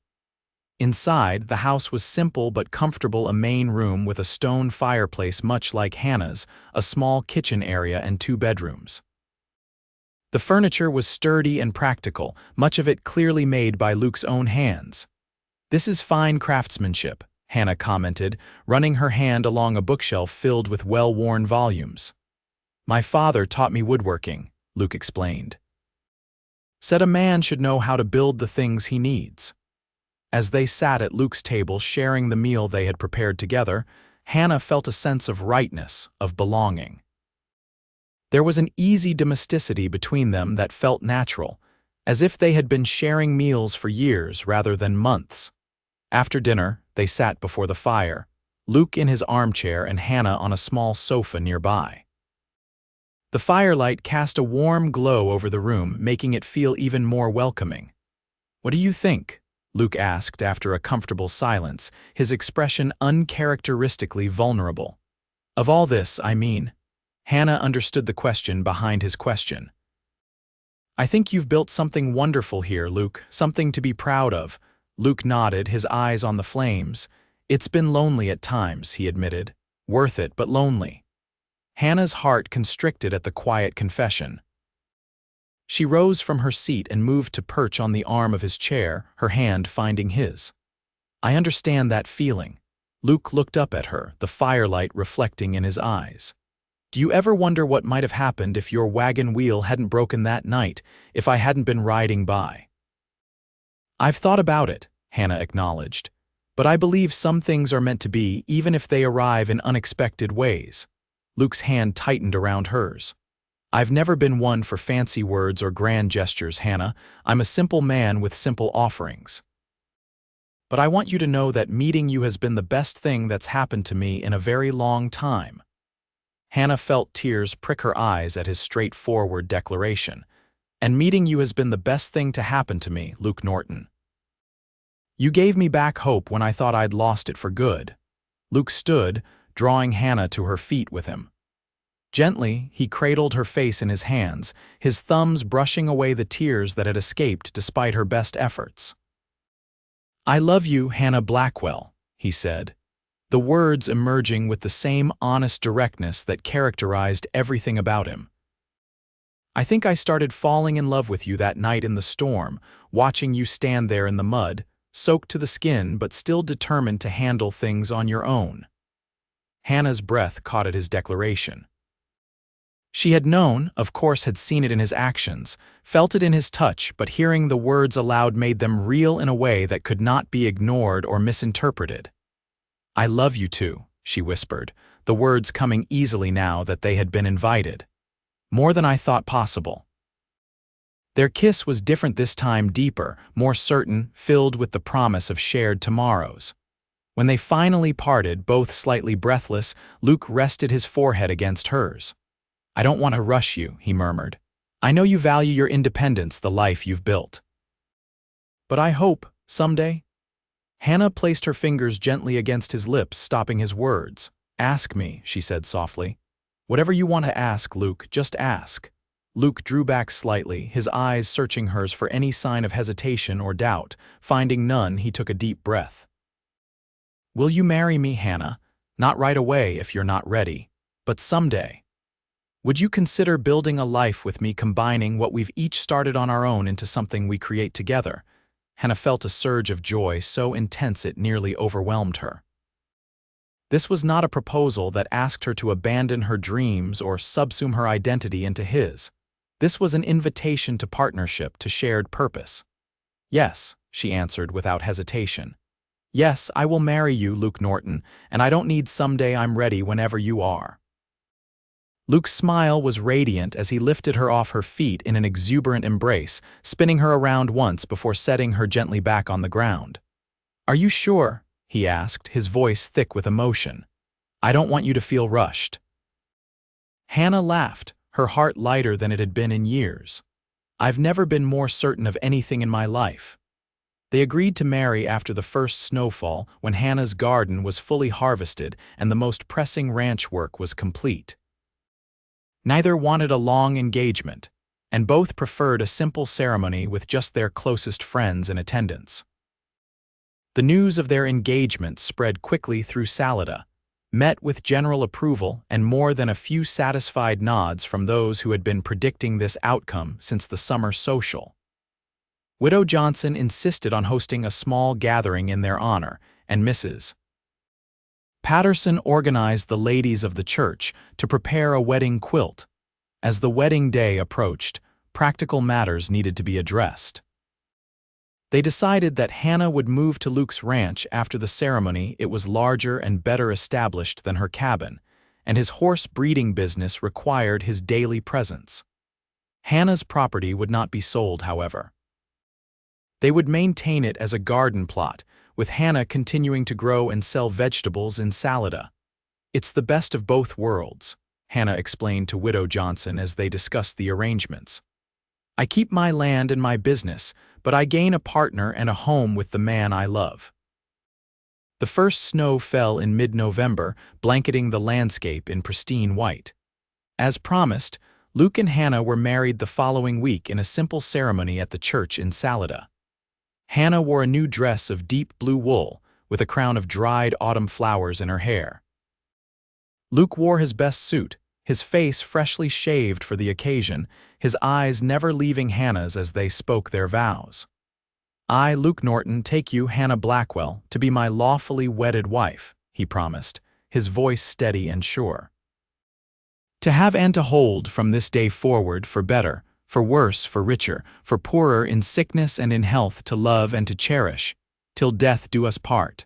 Inside, the house was simple but comfortable, a main room with a stone fireplace much like Hannah's, a small kitchen area and 2 bedrooms. The furniture was sturdy and practical, much of it clearly made by Luke's own hands. "This is fine craftsmanship," Hannah commented, running her hand along a bookshelf filled with well-worn volumes. My father taught me woodworking, Luke explained. Said a man should know how to build the things he needs. As they sat at Luke's table sharing the meal they had prepared together, Hannah felt a sense of rightness, of belonging. There was an easy domesticity between them that felt natural, as if they had been sharing meals for years rather than months. After dinner, they sat before the fire, Luke in his armchair and Hannah on a small sofa nearby. The firelight cast a warm glow over the room, making it feel even more welcoming. "What do you think?" Luke asked after a comfortable silence, his expression uncharacteristically vulnerable. "Of all this, I mean." Hannah understood the question behind his question. "I think you've built something wonderful here, Luke, something to be proud of." Luke nodded, his eyes on the flames. "It's been lonely at times," he admitted. "Worth it, but lonely." Hannah's heart constricted at the quiet confession. She rose from her seat and moved to perch on the arm of his chair, her hand finding his. "I understand that feeling." Luke looked up at her, the firelight reflecting in his eyes. "Do you ever wonder what might have happened if your wagon wheel hadn't broken that night, if I hadn't been riding by?" "I've thought about it," Hannah acknowledged. "But I believe some things are meant to be, even if they arrive in unexpected ways." Luke's hand tightened around hers. "I've never been one for fancy words or grand gestures, Hannah. I'm a simple man with simple offerings. But I want you to know that meeting you has been the best thing that's happened to me in a very long time." Hannah felt tears prick her eyes at his straightforward declaration. "And meeting you has been the best thing to happen to me, Luke Norton. You gave me back hope when I thought I'd lost it for good." Luke stood, drawing Hannah to her feet with him. Gently, he cradled her face in his hands, his thumbs brushing away the tears that had escaped despite her best efforts. "I love you, Hannah Blackwell," he said, the words emerging with the same honest directness that characterized everything about him. "I think I started falling in love with you that night in the storm, watching you stand there in the mud, soaked to the skin but still determined to handle things on your own." Hannah's breath caught at his declaration. She had known, of course had seen it in his actions, felt it in his touch, but hearing the words aloud made them real in a way that could not be ignored or misinterpreted. "I love you too," she whispered, the words coming easily now that they had been invited. "More than I thought possible." Their kiss was different this time, deeper, more certain, filled with the promise of shared tomorrows. When they finally parted, both slightly breathless, Luke rested his forehead against hers. "I don't want to rush you," he murmured. "I know you value your independence, the life you've built. But I hope, someday." Hannah placed her fingers gently against his lips, stopping his words. "Ask me," she said softly. "Whatever you want to ask, Luke, just ask." Luke drew back slightly, his eyes searching hers for any sign of hesitation or doubt. Finding none, he took a deep breath. "Will you marry me, Hannah? Not right away if you're not ready, but someday. Would you consider building a life with me, combining what we've each started on our own into something we create together?" Hannah felt a surge of joy so intense it nearly overwhelmed her. This was not a proposal that asked her to abandon her dreams or subsume her identity into his. This was an invitation to partnership, to shared purpose. "Yes," she answered without hesitation. "Yes, I will marry you, Luke Norton, and I don't need someday, I'm ready whenever you are." Luke's smile was radiant as he lifted her off her feet in an exuberant embrace, spinning her around once before setting her gently back on the ground. "Are you sure?" he asked, his voice thick with emotion. "I don't want you to feel rushed." Hannah laughed, her heart lighter than it had been in years. "I've never been more certain of anything in my life." They agreed to marry after the first snowfall, when Hannah's garden was fully harvested and the most pressing ranch work was complete. Neither wanted a long engagement, and both preferred a simple ceremony with just their closest friends in attendance. The news of their engagement spread quickly through Salida, met with general approval and more than a few satisfied nods from those who had been predicting this outcome since the summer social. Widow Johnson insisted on hosting a small gathering in their honor, and Mrs. Patterson organized the ladies of the church to prepare a wedding quilt, As the wedding day approached, practical matters needed to be addressed. They decided that Hannah would move to Luke's ranch after the ceremony. It was larger and better established than her cabin, and his horse breeding business required his daily presence. Hannah's property would not be sold, however. They would maintain it as a garden plot, with Hannah continuing to grow and sell vegetables in Salida. "It's the best of both worlds," Hannah explained to Widow Johnson as they discussed the arrangements. "I keep my land and my business, but I gain a partner and a home with the man I love." The first snow fell in mid-November, blanketing the landscape in pristine white. As promised, Luke and Hannah were married the following week in a simple ceremony at the church in Salida. Hannah wore a new dress of deep blue wool, with a crown of dried autumn flowers in her hair. Luke wore his best suit, his face freshly shaved for the occasion, his eyes never leaving Hannah's as they spoke their vows. "I, Luke Norton, take you, Hannah Blackwell, to be my lawfully wedded wife," he promised, his voice steady and sure. "To have and to hold from this day forward, for better, for worse, for richer, for poorer, in sickness and in health, to love and to cherish, till death do us part."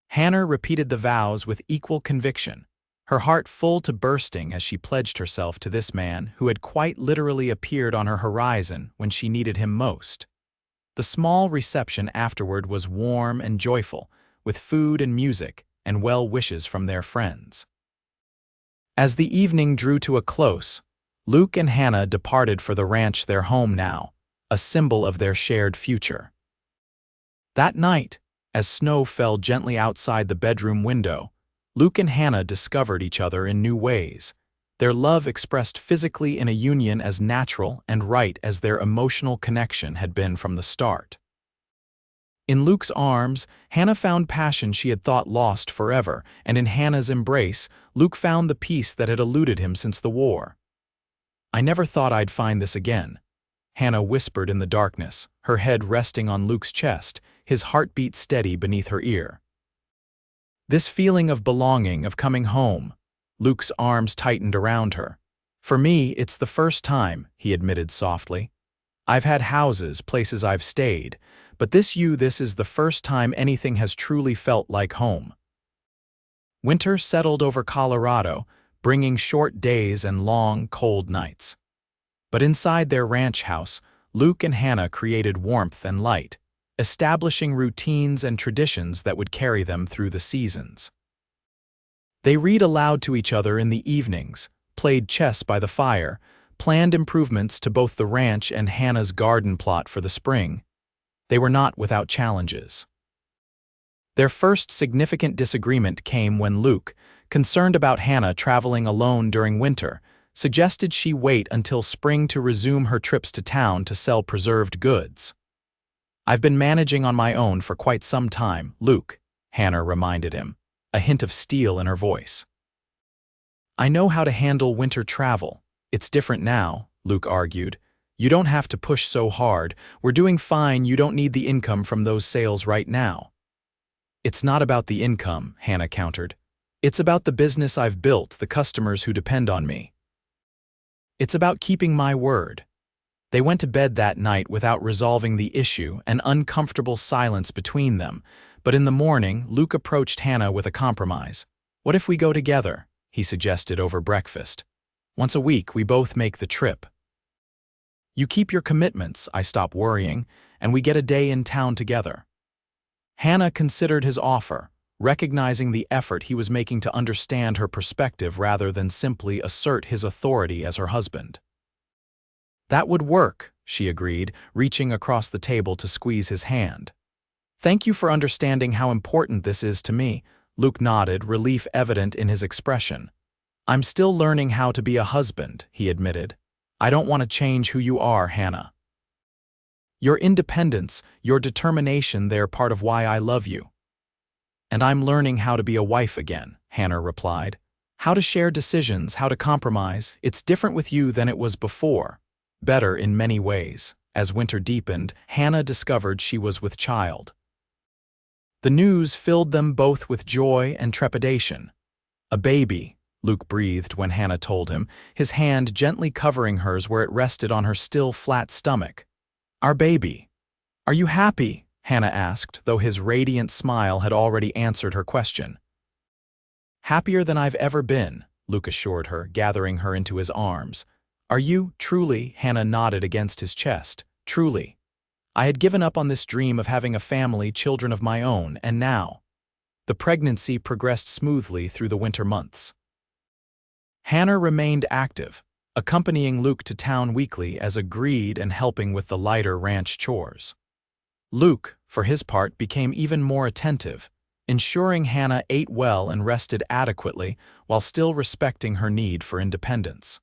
Hannah repeated the vows with equal conviction, her heart full to bursting as she pledged herself to this man who had quite literally appeared on her horizon when she needed him most. The small reception afterward was warm and joyful, with food and music and well wishes from their friends. As the evening drew to a close, Luke and Hannah departed for the ranch, their home now, a symbol of their shared future. That night, as snow fell gently outside the bedroom window, Luke and Hannah discovered each other in new ways, their love expressed physically in a union as natural and right as their emotional connection had been from the start. In Luke's arms, Hannah found passion she had thought lost forever, and in Hannah's embrace, Luke found the peace that had eluded him since the war. "I never thought I'd find this again," Hannah whispered in the darkness, her head resting on Luke's chest, his heartbeat steady beneath her ear. "This feeling of belonging, of coming home," Luke's arms tightened around her. "For me, it's the first time," he admitted softly. "I've had houses, places I've stayed, but this is the first time anything has truly felt like home." Winter settled over Colorado, bringing short days and long, cold nights. But inside their ranch house, Luke and Hannah created warmth and light, establishing routines and traditions that would carry them through the seasons. They read aloud to each other in the evenings, played chess by the fire, planned improvements to both the ranch and Hannah's garden plot for the spring. They were not without challenges. Their first significant disagreement came when Luke, concerned about Hannah traveling alone during winter, suggested she wait until spring to resume her trips to town to sell preserved goods. "I've been managing on my own for quite some time, Luke," Hannah reminded him, a hint of steel in her voice. "I know how to handle winter travel. It's different now," Luke argued. "You don't have to push so hard. We're doing fine. You don't need the income from those sales right now." "It's not about the income," Hannah countered. "It's about the business I've built, the customers who depend on me. It's about keeping my word." They went to bed that night without resolving the issue, an uncomfortable silence between them. But in the morning, Luke approached Hannah with a compromise. "What if we go together?" he suggested over breakfast. "Once a week, we both make the trip. You keep your commitments, I stop worrying, and we get a day in town together." Hannah considered his offer, recognizing the effort he was making to understand her perspective rather than simply assert his authority as her husband. "That would work," she agreed, reaching across the table to squeeze his hand. "Thank you for understanding how important this is to me," Luke nodded, relief evident in his expression. "I'm still learning how to be a husband," he admitted. "I don't want to change who you are, Hannah. Your independence, your determination, they're part of why I love you." "And I'm learning how to be a wife again," Hannah replied. "How to share decisions, how to compromise. It's different with you than it was before. Better in many ways." As winter deepened, Hannah discovered she was with child. The news filled them both with joy and trepidation. A baby, Luke breathed when Hannah told him, his hand gently covering hers where it rested on her still flat stomach. "Our baby." "Are you happy?" Hannah asked, though his radiant smile had already answered her question. "Happier than I've ever been," Luke assured her, gathering her into his arms. "Are you, truly?" Hannah nodded against his chest. "Truly. I had given up on this dream of having a family, children of my own, and now." The pregnancy progressed smoothly through the winter months. Hannah remained active, accompanying Luke to town weekly as agreed and helping with the lighter ranch chores. Luke, for his part, became even more attentive, ensuring Hannah ate well and rested adequately while still respecting her need for independence.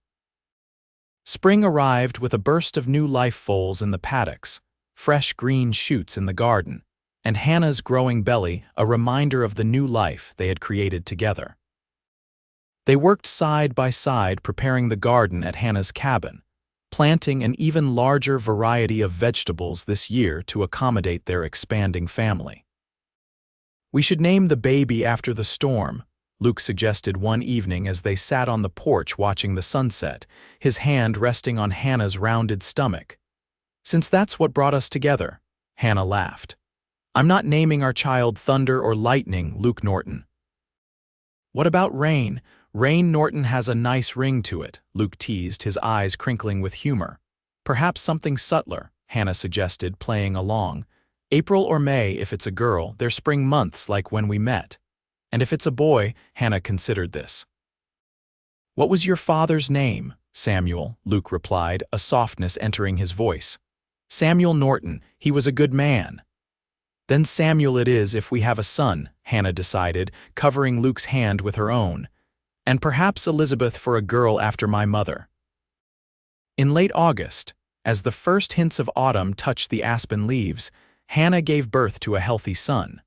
Spring arrived with a burst of new life foals in the paddocks, fresh green shoots in the garden, and Hannah's growing belly a reminder of the new life they had created together. They worked side by side preparing the garden at Hannah's cabin, planting an even larger variety of vegetables this year to accommodate their expanding family. "We should name the baby after the storm," Luke suggested one evening as they sat on the porch watching the sunset, his hand resting on Hannah's rounded stomach. "Since that's what brought us together," Hannah laughed. "I'm not naming our child Thunder or Lightning, Luke Norton." "What about Rain? Rain Norton has a nice ring to it," Luke teased, his eyes crinkling with humor. "Perhaps something subtler," Hannah suggested, playing along. "April or May if it's a girl, they're spring months like when we met. And if it's a boy," Hannah considered this. "What was your father's name?" "Samuel," Luke replied, a softness entering his voice. "Samuel Norton. He was a good man." "Then Samuel it is if we have a son," Hannah decided, covering Luke's hand with her own. "And perhaps Elizabeth for a girl after my mother." In late August, as the first hints of autumn touched the aspen leaves, Hannah gave birth to a healthy son.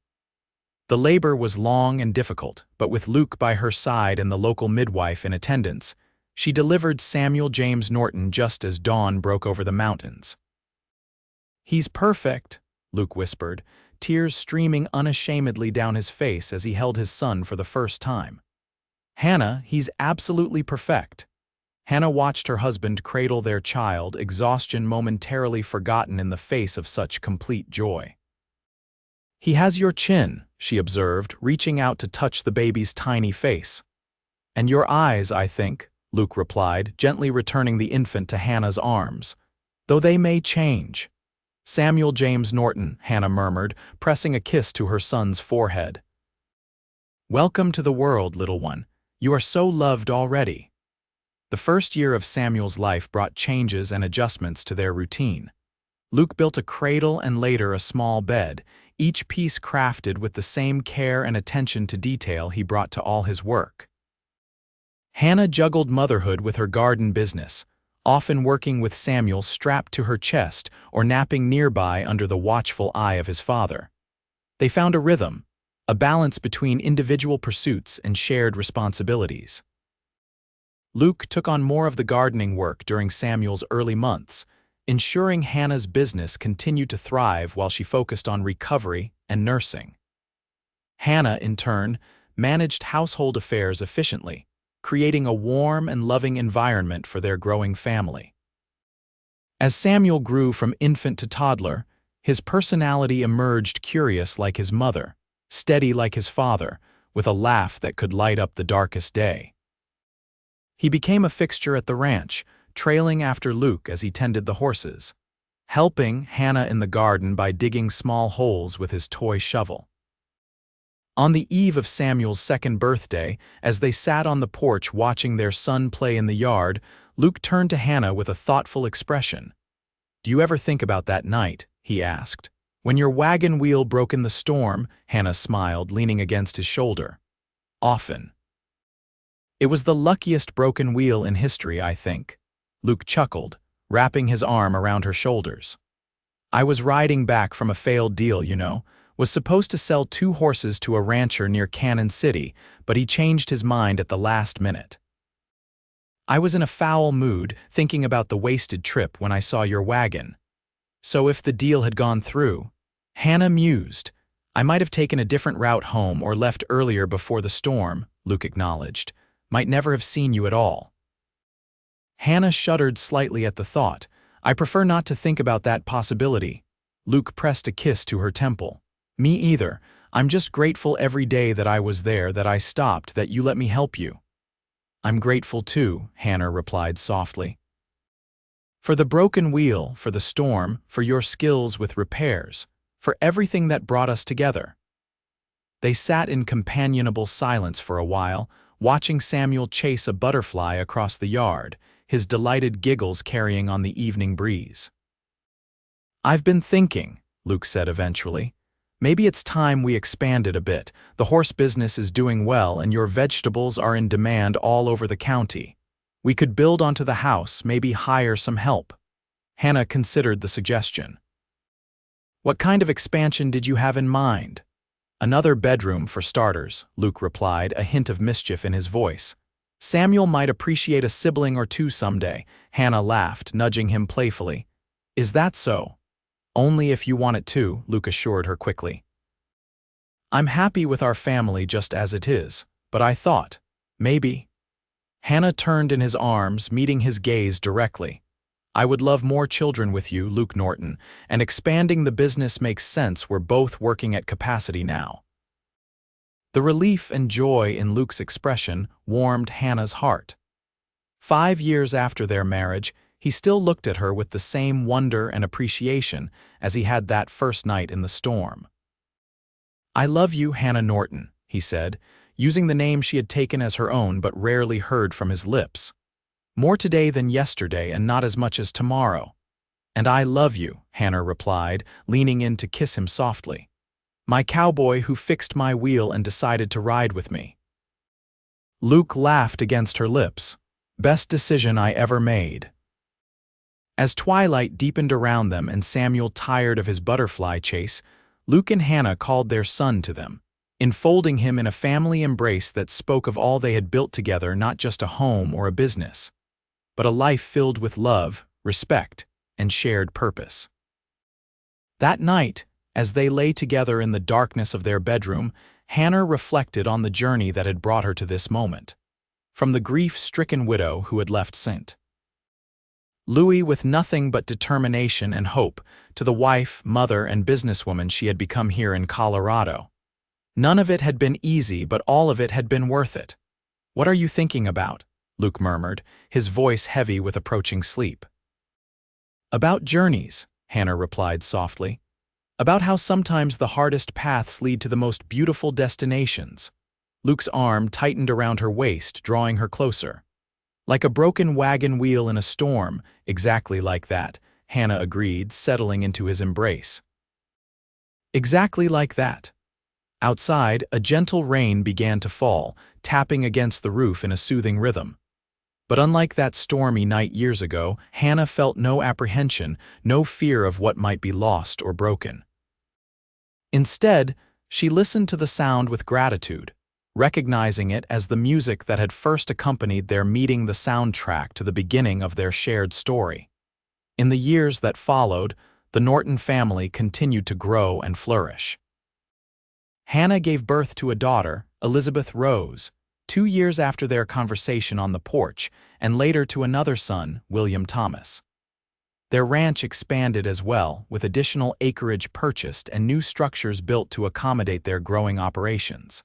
The labor was long and difficult, but with Luke by her side and the local midwife in attendance, she delivered Samuel James Norton just as dawn broke over the mountains. "He's perfect," Luke whispered, tears streaming unashamedly down his face as he held his son for the first time. "Hannah, he's absolutely perfect." Hannah watched her husband cradle their child, exhaustion momentarily forgotten in the face of such complete joy. "He has your chin," she observed, reaching out to touch the baby's tiny face. "And your eyes, I think," Luke replied, gently returning the infant to Hannah's arms. "Though they may change." "Samuel James Norton," Hannah murmured, pressing a kiss to her son's forehead. "Welcome to the world, little one. You are so loved already." The first year of Samuel's life brought changes and adjustments to their routine. Luke built a cradle and later a small bed, each piece crafted with the same care and attention to detail he brought to all his work. Hannah juggled motherhood with her garden business, often working with Samuel strapped to her chest or napping nearby under the watchful eye of his father. They found a rhythm, a balance between individual pursuits and shared responsibilities. Luke took on more of the gardening work during Samuel's early months, ensuring Hannah's business continued to thrive while she focused on recovery and nursing. Hannah, in turn, managed household affairs efficiently, creating a warm and loving environment for their growing family. As Samuel grew from infant to toddler, his personality emerged curious like his mother, steady like his father, with a laugh that could light up the darkest day. He became a fixture at the ranch, trailing after Luke as he tended the horses, helping Hannah in the garden by digging small holes with his toy shovel. On the eve of Samuel's second birthday, as they sat on the porch watching their son play in the yard, Luke turned to Hannah with a thoughtful expression. "Do you ever think about that night?" he asked. "When your wagon wheel broke in the storm," Hannah smiled, leaning against his shoulder. "Often." "It was the luckiest broken wheel in history, I think." Luke chuckled, wrapping his arm around her shoulders. "I was riding back from a failed deal, was supposed to sell 2 horses to a rancher near Cannon City, but he changed his mind at the last minute. I was in a foul mood, thinking about the wasted trip when I saw your wagon. So if the deal had gone through," Hannah mused, "I might have taken a different route home or left earlier before the storm," Luke acknowledged. might never have seen you at all." Hannah shuddered slightly at the thought. "I prefer not to think about that possibility." Luke pressed a kiss to her temple. "Me either. I'm just grateful every day that I was there, that I stopped, that you let me help you." "I'm grateful too," Hannah replied softly. "For the broken wheel, for the storm, for your skills with repairs, for everything that brought us together." They sat in companionable silence for a while, watching Samuel chase a butterfly across the yard, his delighted giggles carrying on the evening breeze. "I've been thinking," Luke said eventually. "Maybe it's time we expanded a bit. The horse business is doing well and your vegetables are in demand all over the county. We could build onto the house, maybe hire some help." Hannah considered the suggestion. "What kind of expansion did you have in mind?" "Another bedroom for starters," Luke replied, a hint of mischief in his voice. "Samuel might appreciate a sibling or two someday." Hannah laughed, nudging him playfully. "Is that so?" "Only if you want it to," Luke assured her quickly. "I'm happy with our family just as it is, but I thought, maybe." Hannah turned in his arms, meeting his gaze directly. "I would love more children with you, Luke Norton, and expanding the business makes sense. We're both working at capacity now." The relief and joy in Luke's expression warmed Hannah's heart. 5 years after their marriage, he still looked at her with the same wonder and appreciation as he had that first night in the storm. "I love you, Hannah Norton," he said, using the name she had taken as her own but rarely heard from his lips. "More today than yesterday and not as much as tomorrow." "And I love you," Hannah replied, leaning in to kiss him softly. "My cowboy who fixed my wheel and decided to ride with me." Luke laughed against her lips. "Best decision I ever made." As twilight deepened around them and Samuel tired of his butterfly chase, Luke and Hannah called their son to them, enfolding him in a family embrace that spoke of all they had built together, not just a home or a business, but a life filled with love, respect, and shared purpose. That night, as they lay together in the darkness of their bedroom, Hannah reflected on the journey that had brought her to this moment. From the grief-stricken widow who had left St. Louis with nothing but determination and hope, to the wife, mother, and businesswoman she had become here in Colorado. None of it had been easy, but all of it had been worth it. "What are you thinking about?" Luke murmured, his voice heavy with approaching sleep. "About journeys," Hannah replied softly. "About how sometimes the hardest paths lead to the most beautiful destinations." Luke's arm tightened around her waist, drawing her closer. "Like a broken wagon wheel in a storm, exactly like that," Hannah agreed, settling into his embrace. "Exactly like that." Outside, a gentle rain began to fall, tapping against the roof in a soothing rhythm. But unlike that stormy night years ago, Hannah felt no apprehension, no fear of what might be lost or broken. Instead, she listened to the sound with gratitude, recognizing it as the music that had first accompanied their meeting, the soundtrack to the beginning of their shared story. In the years that followed, the Norton family continued to grow and flourish. Hannah gave birth to a daughter, Elizabeth Rose, 2 years after their conversation on the porch, and later to another son, William Thomas. Their ranch expanded as well, with additional acreage purchased and new structures built to accommodate their growing operations.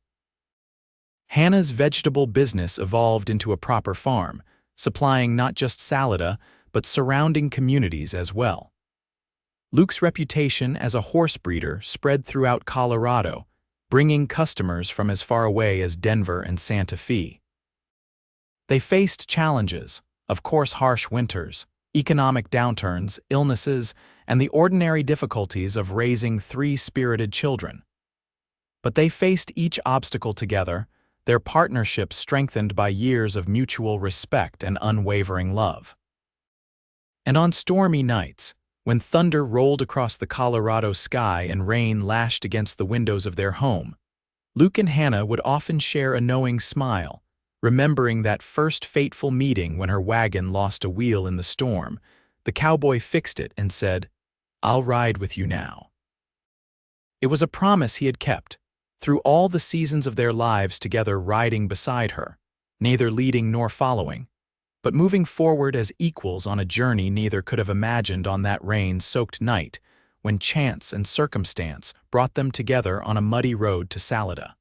Hannah's vegetable business evolved into a proper farm, supplying not just Salida, but surrounding communities as well. Luke's reputation as a horse breeder spread throughout Colorado, bringing customers from as far away as Denver and Santa Fe. They faced challenges, of course, harsh winters, economic downturns, illnesses, and the ordinary difficulties of raising 3 spirited children. But they faced each obstacle together, their partnership strengthened by years of mutual respect and unwavering love. And on stormy nights, when thunder rolled across the Colorado sky and rain lashed against the windows of their home, Luke and Hannah would often share a knowing smile, remembering that first fateful meeting when her wagon lost a wheel in the storm. The cowboy fixed it and said, "I'll ride with you now." It was a promise he had kept, through all the seasons of their lives together riding beside her. neither leading nor following, but moving forward as equals on a journey neither could have imagined on that rain-soaked night when chance and circumstance brought them together on a muddy road to Salada.